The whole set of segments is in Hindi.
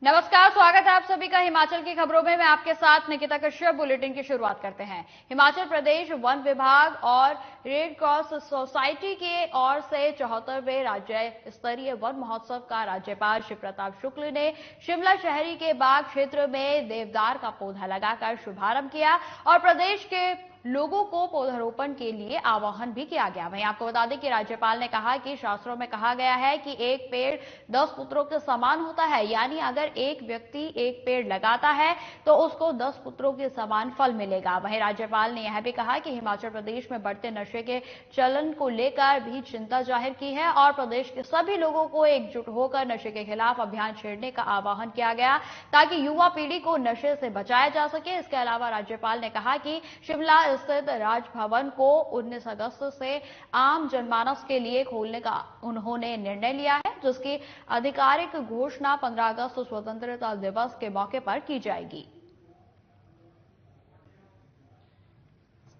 नमस्कार, स्वागत है आप सभी का हिमाचल की खबरों में। मैं आपके साथ निकिता कश्यप। बुलेटिन की शुरुआत करते हैं। हिमाचल प्रदेश वन विभाग और रेड क्रॉस सोसाइटी की ओर से 74वें राज्य स्तरीय वन महोत्सव का राज्यपाल शिव प्रताप शुक्ल ने शिमला शहरी के बाग क्षेत्र में देवदार का पौधा लगाकर शुभारंभ किया और प्रदेश के लोगों को पौधारोपण के लिए आह्वान भी किया गया। वहीं आपको बता दें कि राज्यपाल ने कहा कि शास्त्रों में कहा गया है कि एक पेड़ 10 पुत्रों के समान होता है, यानी अगर एक व्यक्ति एक पेड़ लगाता है तो उसको 10 पुत्रों के समान फल मिलेगा। वहीं राज्यपाल ने यह भी कहा कि हिमाचल प्रदेश में बढ़ते नशे के चलन को लेकर भी चिंता जाहिर की है और प्रदेश के सभी लोगों को एकजुट होकर नशे के खिलाफ अभियान छेड़ने का आह्वान किया गया ताकि युवा पीढ़ी को नशे से बचाया जा सके। इसके अलावा राज्यपाल ने कहा कि शिमला स्थित राजभवन को 19 अगस्त से आम जनमानस के लिए खोलने का उन्होंने निर्णय लिया है, जिसकी आधिकारिक घोषणा 15 अगस्त स्वतंत्रता दिवस के मौके पर की जाएगी।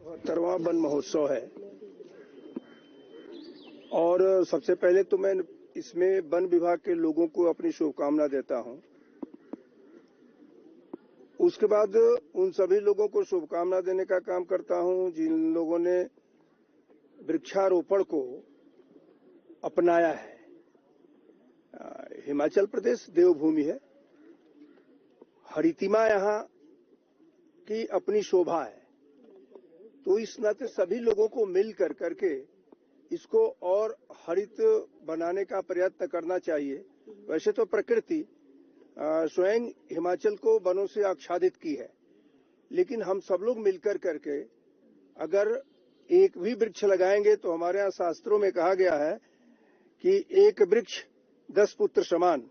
73वां वन महोत्सव है और सबसे पहले तो मैं इसमें वन विभाग के लोगों को अपनी शुभकामना देता हूं। उसके बाद उन सभी लोगों को शुभकामना देने का काम करता हूं जिन लोगों ने वृक्षारोपण को अपनाया है। हिमाचल प्रदेश देवभूमि है, हरितिमा यहाँ की अपनी शोभा है, तो इस नाते सभी लोगों को मिल करके इसको और हरित बनाने का प्रयत्न करना चाहिए। वैसे तो प्रकृति स्वयं हिमाचल को वनों से आच्छादित की है, लेकिन हम सब लोग मिलकर करके अगर एक भी वृक्ष लगाएंगे तो हमारे यहाँ शास्त्रों में कहा गया है कि एक वृक्ष 10 पुत्र समान।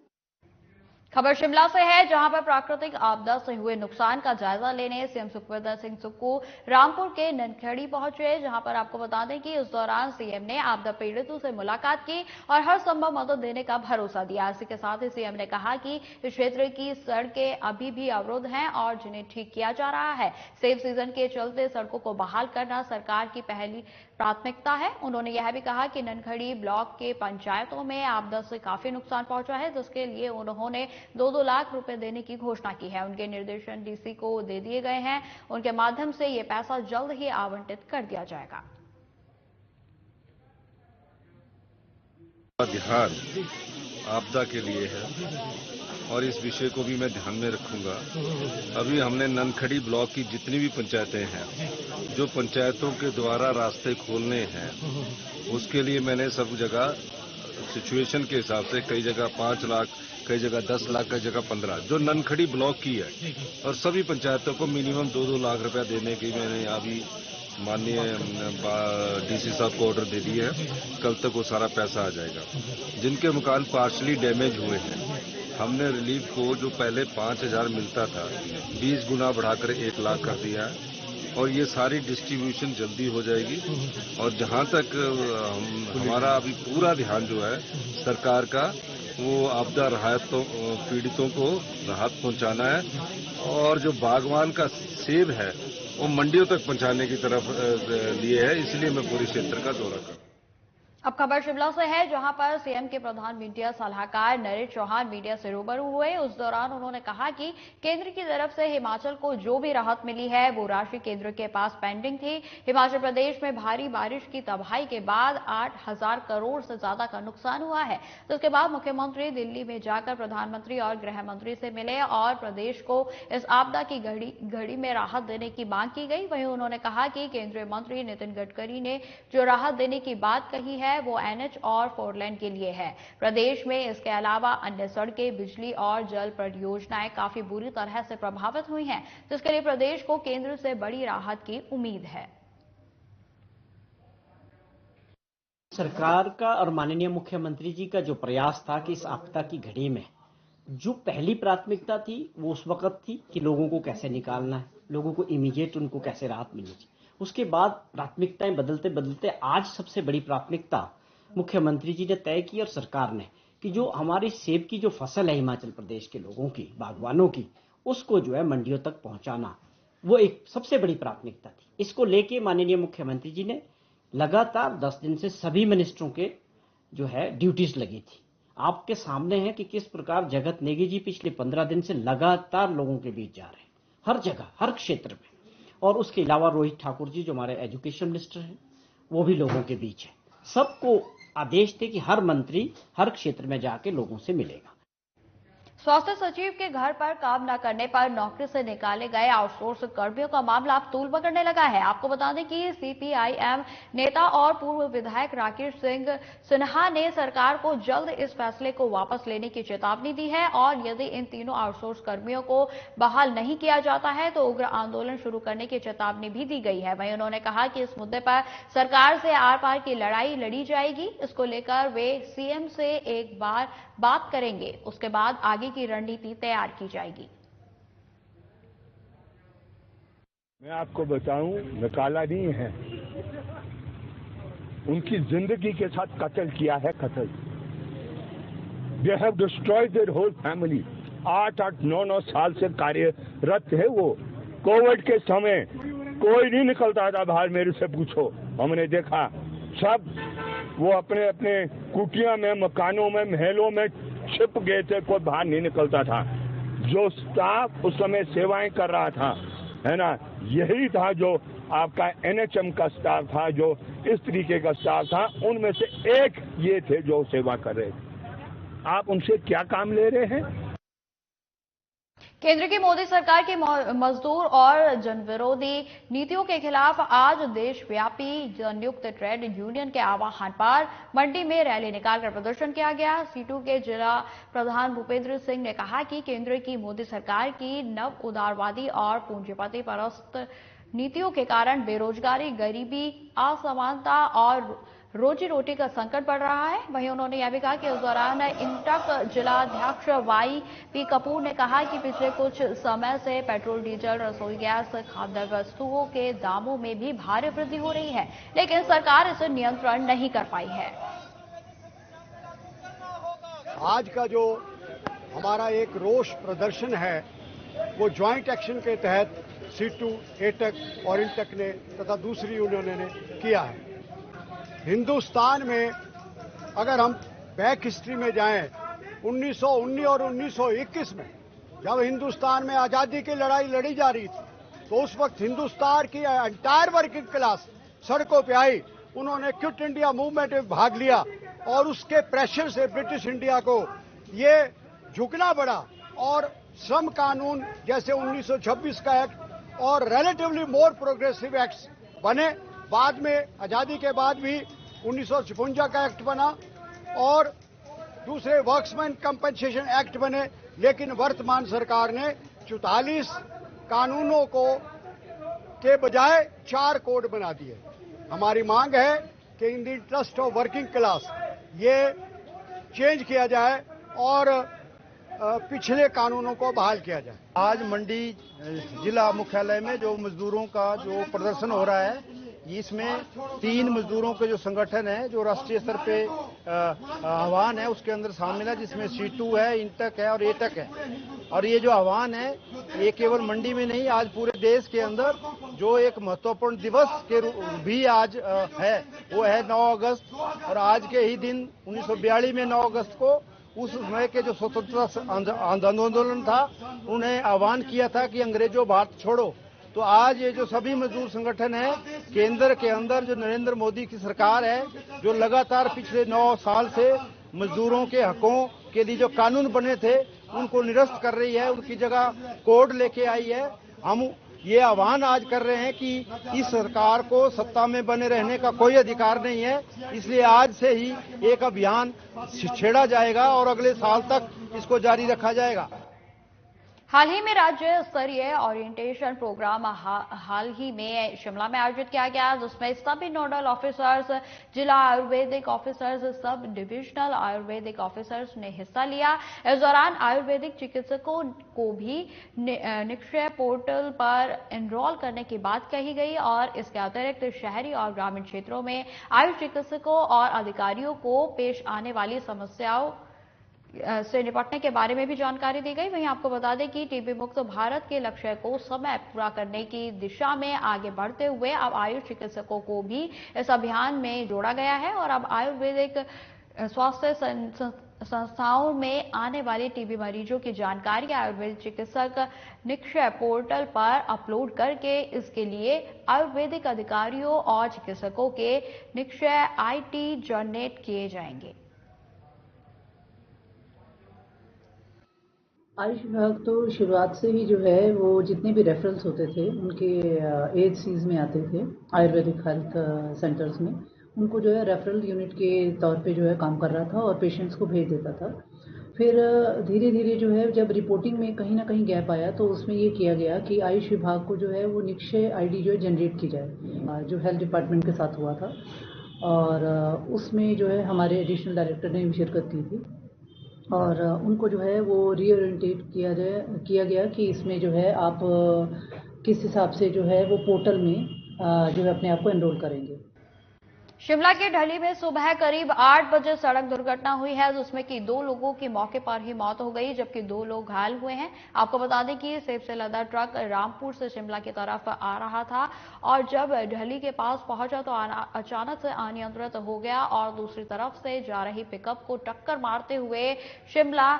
खबर शिमला से है, जहां पर प्राकृतिक आपदा से हुए नुकसान का जायजा लेने सीएम सुखविंदर सिंह सुक्खू रामपुर के ननखड़ी पहुंचे। जहां पर आपको बता दें कि इस दौरान सीएम ने आपदा पीड़ितों से मुलाकात की और हर संभव मदद देने का भरोसा दिया। इसी के साथ ही सीएम ने कहा कि इस क्षेत्र की सड़कें अभी भी अवरुद्ध हैं और जिन्हें ठीक किया जा रहा है। सेब सीजन के चलते सड़कों को बहाल करना सरकार की पहली प्राथमिकता है। उन्होंने यह भी कहा कि ननखड़ी ब्लॉक के पंचायतों में आपदा से काफी नुकसान पहुंचा है, जिसके लिए उन्होंने 2-2 लाख रुपए देने की घोषणा की है। उनके निर्देशन डीसी को दे दिए गए हैं, उनके माध्यम से ये पैसा जल्द ही आवंटित कर दिया जाएगा। ध्यान आपदा के लिए है और इस विषय को भी मैं ध्यान में रखूंगा। अभी हमने ननखड़ी ब्लॉक की जितनी भी पंचायतें हैं, जो पंचायतों के द्वारा रास्ते खोलने हैं, उसके लिए मैंने सब जगह सिचुएशन के हिसाब से कई जगह 5 लाख, कई जगह 10 लाख, कई जगह 15, जो ननखड़ी ब्लॉक की है, और सभी पंचायतों को मिनिमम 2-2 लाख रुपया देने की मैंने अभी माननीय डीसी साहब को ऑर्डर दे दिए है। कल तक वो सारा पैसा आ जाएगा। जिनके मकान पार्शली डैमेज हुए हैं, हमने रिलीफ को जो पहले 5,000 मिलता था 20 गुना बढ़ाकर 1 लाख कर दिया है और ये सारी डिस्ट्रीब्यूशन जल्दी हो जाएगी। और जहां तक हमारा अभी पूरा ध्यान जो है सरकार का, वो आपदा राहत पीड़ितों को राहत पहुंचाना है और जो बागवान का सेब है वो मंडियों तक पहुंचाने की तरफ लिए है। इसलिए मैं पूरे क्षेत्र का दौरा कर। अब खबर शिमला से है, जहां पर सीएम के प्रधान मीडिया सलाहकार नरेश चौहान मीडिया से रूबरू हुए। उस दौरान उन्होंने कहा कि केंद्र की तरफ से हिमाचल को जो भी राहत मिली है वो राशि केंद्र के पास पेंडिंग थी। हिमाचल प्रदेश में भारी बारिश की तबाही के बाद 8,000 करोड़ से ज्यादा का नुकसान हुआ है। तो उसके बाद मुख्यमंत्री दिल्ली में जाकर प्रधानमंत्री और गृह मंत्री से मिले और प्रदेश को इस आपदा की घड़ी में राहत देने की मांग की गई। वहीं उन्होंने कहा कि केंद्रीय मंत्री नितिन गडकरी ने जो राहत देने की बात कही है वो एनएच और 4 लेन के लिए है। प्रदेश में इसके अलावा अन्य सड़कें, बिजली और जल परियोजनाएं काफी बुरी तरह से प्रभावित हुई हैं, जिसके लिए प्रदेश को केंद्र से बड़ी राहत की उम्मीद है। सरकार का और माननीय मुख्यमंत्री जी का जो प्रयास था कि इस आपदा की घड़ी में जो पहली प्राथमिकता थी वो उस वक्त थी कि लोगों को कैसे निकालना है, लोगों को इमीडिएट उनको कैसे राहत मिलनी चाहिए। उसके बाद प्राथमिकताएं बदलते बदलते आज सबसे बड़ी प्राथमिकता मुख्यमंत्री जी ने तय की और सरकार ने कि जो हमारी सेब की जो फसल है हिमाचल प्रदेश के लोगों की, बागवानों की, उसको जो है मंडियों तक पहुंचाना, वो एक सबसे बड़ी प्राथमिकता थी। इसको लेके माननीय मुख्यमंत्री जी ने लगातार 10 दिन से सभी मिनिस्टरों के जो है ड्यूटीज लगी थी आपके सामने है कि किस प्रकार जगत नेगी जी पिछले 15 दिन से लगातार लोगों के बीच जा रहे हैं, हर जगह, हर क्षेत्र में। और उसके अलावा रोहित ठाकुर जी जो हमारे एजुकेशन मिनिस्टर हैं, वो भी लोगों के बीच है। सबको आदेश थे कि हर मंत्री हर क्षेत्र में जाके लोगों से मिलेगा। स्वास्थ्य सचिव के घर पर काम न करने पर नौकरी से निकाले गए आउटसोर्स कर्मियों का मामला अब तूल पकड़ने लगा है। आपको बता दें कि सीपीआईएम नेता और पूर्व विधायक राकेश सिंह सिन्हा ने सरकार को जल्द इस फैसले को वापस लेने की चेतावनी दी है और यदि इन तीनों आउटसोर्स कर्मियों को बहाल नहीं किया जाता है तो उग्र आंदोलन शुरू करने की चेतावनी भी दी गई है। वहीं उन्होंने कहा कि इस मुद्दे पर सरकार से आर पार की लड़ाई लड़ी जाएगी। इसको लेकर वे सीएम से एक बार बात करेंगे, उसके बाद आगे की रणनीति तैयार की जाएगी। मैं आपको बताऊं, निकाला नहीं है, उनकी जिंदगी के साथ कत्ल किया है, कत्ल। They have destroyed their whole family. 8-9 साल से कार्यरत है वो। कोविड के समय कोई नहीं निकलता था बाहर, मेरे से पूछो, हमने देखा। सब वो अपने अपने कुटिया में, मकानों में, महलों में छिप गए थे, कोई बाहर नहीं निकलता था। जो स्टाफ उस समय सेवाएं कर रहा था, है ना, यही था जो आपका एनएचएम का स्टाफ था, जो इस तरीके का स्टाफ था, उनमें से एक ये थे जो सेवा कर रहे थे। आप उनसे क्या काम ले रहे हैं? केंद्र की मोदी सरकार की मजदूर और जनविरोधी नीतियों के खिलाफ आज देशव्यापी संयुक्त ट्रेड यूनियन के आह्वान पर मंडी में रैली निकालकर प्रदर्शन किया गया। सीटू के जिला प्रधान भूपेंद्र सिंह ने कहा कि केंद्र की मोदी सरकार की नव उदारवादी और पूंजीपति परस्त नीतियों के कारण बेरोजगारी, गरीबी, असमानता और रोजी रोटी का संकट बढ़ रहा है। वहीं उन्होंने यह भी कहा कि इस दौरान इंटक जिलाध्यक्ष वाई पी कपूर ने कहा कि पिछले कुछ समय से पेट्रोल, डीजल, रसोई गैस, खाद्य वस्तुओं के दामों में भी भारी वृद्धि हो रही है, लेकिन सरकार इसे नियंत्रण नहीं कर पाई है। आज का जो हमारा एक रोष प्रदर्शन है वो ज्वाइंट एक्शन के तहत सीटू, एटक और इंटक ने तथा दूसरी यूनियनों ने किया है। हिंदुस्तान में अगर हम बैक हिस्ट्री में जाएं, 1919 और 1921 में जब हिंदुस्तान में आजादी की लड़ाई लड़ी जा रही थी तो उस वक्त हिंदुस्तान की एंटायर वर्किंग क्लास सड़कों पे आई। उन्होंने क्विट इंडिया मूवमेंट में भाग लिया और उसके प्रेशर से ब्रिटिश इंडिया को ये झुकना पड़ा और श्रम कानून जैसे 1926 का एक्ट और रिलेटिवली मोर प्रोग्रेसिव एक्ट्स बने। बाद में आजादी के बाद भी 1956 का एक्ट बना और दूसरे वर्क्समैन कंपनसेशन एक्ट बने, लेकिन वर्तमान सरकार ने 44 कानूनों को के बजाय 4 कोड बना दिए। हमारी मांग है कि in the interest of working class ये चेंज किया जाए और पिछले कानूनों को बहाल किया जाए। आज मंडी जिला मुख्यालय में जो मजदूरों का जो प्रदर्शन हो रहा है, इसमें 3 मजदूरों के जो संगठन है जो राष्ट्रीय स्तर पे आह्वान है उसके अंदर शामिल है, जिसमें सीटू है, इंटक है और एटक है। और ये जो आह्वान है ये केवल मंडी में नहीं, आज पूरे देश के अंदर जो एक महत्वपूर्ण दिवस के भी आज है वो है 9 अगस्त। और आज के ही दिन 1942 में 9 अगस्त को उस समय के जो स्वतंत्रता आंदोलन था उन्हें आह्वान किया था कि अंग्रेजों भारत छोड़ो। तो आज ये जो सभी मजदूर संगठन है केंद्र के अंदर जो नरेंद्र मोदी की सरकार है जो लगातार पिछले 9 साल से मजदूरों के हकों के लिए जो कानून बने थे उनको निरस्त कर रही है, उनकी जगह कोड लेके आई है। हम ये आह्वान आज कर रहे हैं कि इस सरकार को सत्ता में बने रहने का कोई अधिकार नहीं है, इसलिए आज से ही एक अभियान छेड़ा जाएगा और अगले साल तक इसको जारी रखा जाएगा। हाल ही में राज्य स्तरीय ओरिएंटेशन प्रोग्राम हाल ही में शिमला में आयोजित किया गया, जिसमें सभी नोडल ऑफिसर्स, जिला Ayurvedic officers, sub divisional Ayurvedic officers ने हिस्सा लिया। इस दौरान आयुर्वेदिक चिकित्सकों को भी निक्षय पोर्टल पर एनरोल करने की बात कही गई और इसके अतिरिक्त शहरी और ग्रामीण क्षेत्रों में आयुष चिकित्सकों और अधिकारियों को पेश आने वाली समस्याओं से निपटने के बारे में भी जानकारी दी गई। वहीं आपको बता दें कि टीबी मुक्त भारत के लक्ष्य को समय पूरा करने की दिशा में आगे बढ़ते हुए अब आयुष चिकित्सकों को भी इस अभियान में जोड़ा गया है और अब आयुर्वेदिक स्वास्थ्य संस्थाओं में आने वाले टीबी मरीजों की जानकारी आयुर्वेद चिकित्सक निक्षय पोर्टल पर अपलोड करके इसके लिए आयुर्वेदिक अधिकारियों और चिकित्सकों के निक्षय आईटी जनरेट किए जाएंगे। आयुष विभाग तो शुरुआत से ही जो है वो जितने भी रेफरल्स होते थे उनके एएचसीज में आते थे, आयुर्वेदिक हेल्थ सेंटर्स में, उनको जो है रेफरल यूनिट के तौर पे जो है काम कर रहा था और पेशेंट्स को भेज देता था। फिर धीरे धीरे जो है जब रिपोर्टिंग में कहीं ना कहीं गैप आया तो उसमें ये किया गया कि आयुष विभाग को जो है वो निक्षय आईडी जो है जनरेट की जाए, जो हेल्थ डिपार्टमेंट के साथ हुआ था। और उसमें जो है हमारे एडिशनल डायरेक्टर ने भी शिरकत की थी और उनको जो है वो रीओरिएंटेट किया गया कि इसमें जो है आप किस हिसाब से जो है वो पोर्टल में जो है अपने आप को एनरोल करेंगे। शिमला के ढली में सुबह करीब 8 बजे सड़क दुर्घटना हुई है, जिसमें कि 2 लोगों की मौके पर ही मौत हो गई, जबकि 2 लोग घायल हुए हैं। आपको बता दें कि सेब से लदा ट्रक रामपुर से शिमला की तरफ आ रहा था और जब ढली के पास पहुंचा तो अचानक से अनियंत्रित हो गया और दूसरी तरफ से जा रही पिकअप को टक्कर मारते हुए शिमला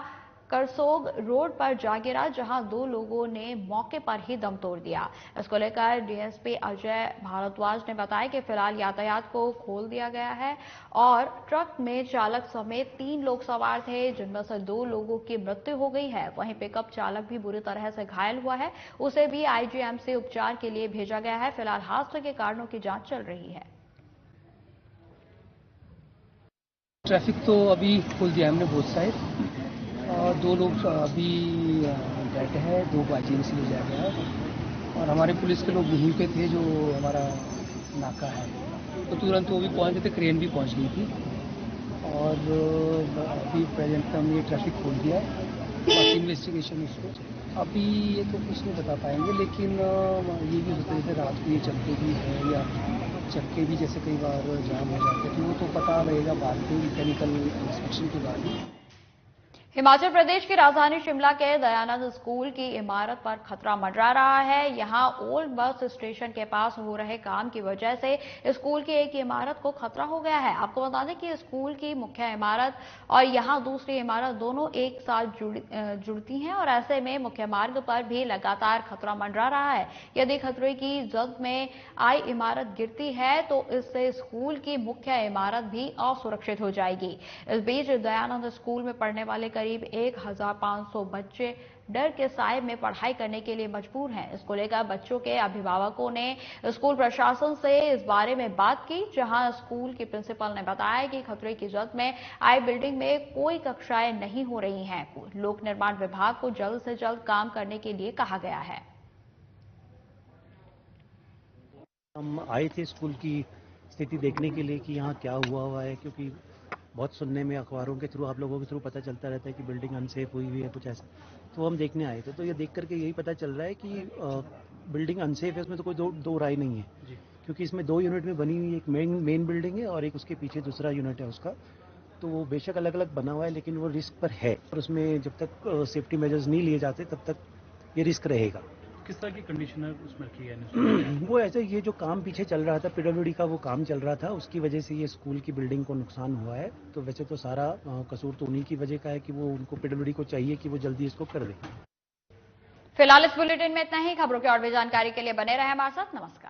करसोग रोड पर जा गिरा, जहां 2 लोगों ने मौके पर ही दम तोड़ दिया। इसको लेकर डीएसपी अजय भारद्वाज ने बताया कि फिलहाल यातायात को खोल दिया गया है और ट्रक में चालक समेत 3 लोग सवार थे, जिनमें से 2 लोगों की मृत्यु हो गई है। वहीं पिकअप चालक भी बुरी तरह से घायल हुआ है, उसे भी आईजीएमसी उपचार के लिए भेजा गया है। फिलहाल हादसे के कारणों की जांच चल रही है। ट्रैफिक तो अभी खोल दिया हमने बोथ साइड और 2 लोग अभी बैठे हैं, 2 को आईजीएमसी ले जाया गया है और हमारे पुलिस के लोग वहीं पे थे जो हमारा नाका है, तो तुरंत वो भी पहुंच गए थे, क्रेन भी पहुंच गई थी और अभी प्रेजेंट हमने ट्रैफिक खोल दिया है। बाकी इन्वेस्टिगेशन उसको अभी ये तो कुछ नहीं बता पाएंगे, लेकिन ये भी होते थे रात को ये चलते भी है या चक्के भी जैसे कई बार जाम हो जाते थे, वो तो पता रहेगा बाद में मैकेनिकल इंस्पेक्शन के बाद ही। हिमाचल प्रदेश की राजधानी शिमला के दयानंद स्कूल की इमारत पर खतरा मंडरा रहा है। यहां ओल्ड बस स्टेशन के पास हो रहे काम की वजह से स्कूल की एक इमारत को खतरा हो गया है। आपको बता दें कि स्कूल की मुख्य इमारत और यहां दूसरी इमारत दोनों एक साथ जुड़ती हैं और ऐसे में मुख्य मार्ग पर भी लगातार खतरा मंडरा रहा है। यदि खतरे की जद में आई इमारत गिरती है तो इससे स्कूल की मुख्य इमारत भी असुरक्षित हो जाएगी। इस बीच दयानंद स्कूल में पढ़ने वाले करीब 1500 बच्चे डर के साए में पढ़ाई करने के लिए मजबूर हैं। इसको लेकर बच्चों के अभिभावकों ने स्कूल प्रशासन से इस बारे में बात की, जहां स्कूल की प्रिंसिपल ने बताया कि खतरे की जद में आई बिल्डिंग में कोई कक्षाएं नहीं हो रही हैं। लोक निर्माण विभाग को जल्द से जल्द काम करने के लिए कहा गया है। हम आए थे स्कूल की स्थिति देखने के लिए कि यहाँ क्या हुआ है, क्योंकि बहुत सुनने में अखबारों के थ्रू, आप लोगों के थ्रू पता चलता रहता है कि बिल्डिंग अनसेफ हुई है कुछ ऐसा, तो हम देखने आए थे। तो ये देख करके यही पता चल रहा है कि बिल्डिंग अनसेफ है, उसमें तो कोई दो राय नहीं है, क्योंकि इसमें 2 यूनिट में बनी हुई एक मेन बिल्डिंग है और एक उसके पीछे दूसरा यूनिट है उसका। तो वो बेशक अलग अलग बना हुआ है लेकिन वो रिस्क पर है और उसमें जब तक सेफ्टी मेजर्स नहीं लिए जाते तब तक ये रिस्क रहेगा। किस तरह की कंडीशन है उसमें की है? वो ऐसे ये जो काम पीछे चल रहा था, पीडब्ल्यूडी का वो काम चल रहा था, उसकी वजह से ये स्कूल की बिल्डिंग को नुकसान हुआ है। तो वैसे तो सारा कसूर तो उन्हीं की वजह का है कि वो उनको पीडब्ल्यूडी को चाहिए कि वो जल्दी इसको कर दे। फिलहाल इस बुलेटिन में इतना ही। खबरों की और भी जानकारी के लिए बने रहे हमारे साथ। नमस्कार।